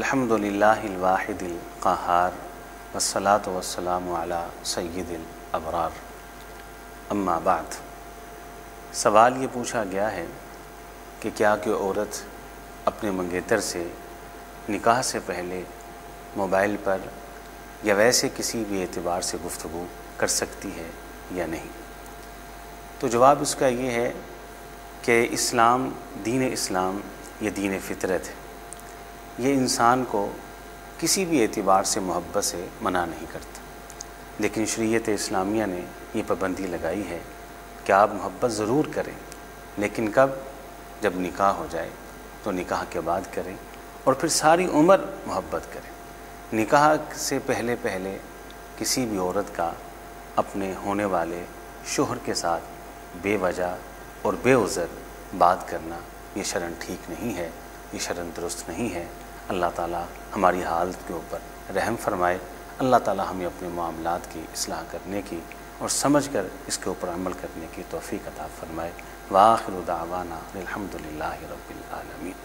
अल्हम्दुलिल्लाहिल वाहिदिल क़हार वस्सलातु वस्सलामु अला सय्यिदिल अबरार। अम्मा बाद। सवाल ये पूछा गया है कि क्या कोई औरत अपने मंगेतर से निकाह से पहले मोबाइल पर या वैसे किसी भी एतबार से गुफ्तगू कर सकती है या नहीं। तो जवाब इसका ये है कि दीन इस्लाम ये दीन फितरत है। ये इंसान को किसी भी एतबार से मोहब्बत से मना नहीं करता, लेकिन शरीयत इस्लामिया ने ये पाबंदी लगाई है कि आप मोहब्बत ज़रूर करें, लेकिन कब? जब निकाह हो जाए तो निकाह के बाद करें और फिर सारी उम्र मोहब्बत करें। निकाह से पहले किसी भी औरत का अपने होने वाले शोहर के साथ बेवजह और बेउज़र बात करना ये शरन ठीक नहीं है, ये शरन दुरुस्त नहीं है। अल्लाह ताला हमारी हालत के ऊपर रहम फरमाए। अल्लाह ताला हमें अपने मामलात की इस्लाह करने की और समझ कर इसके ऊपर अमल करने की तौफ़ीक़ अता फरमाए। व आखिरु दावाना अल्हम्दुलिल्लाहि रब्बिल आलमीन।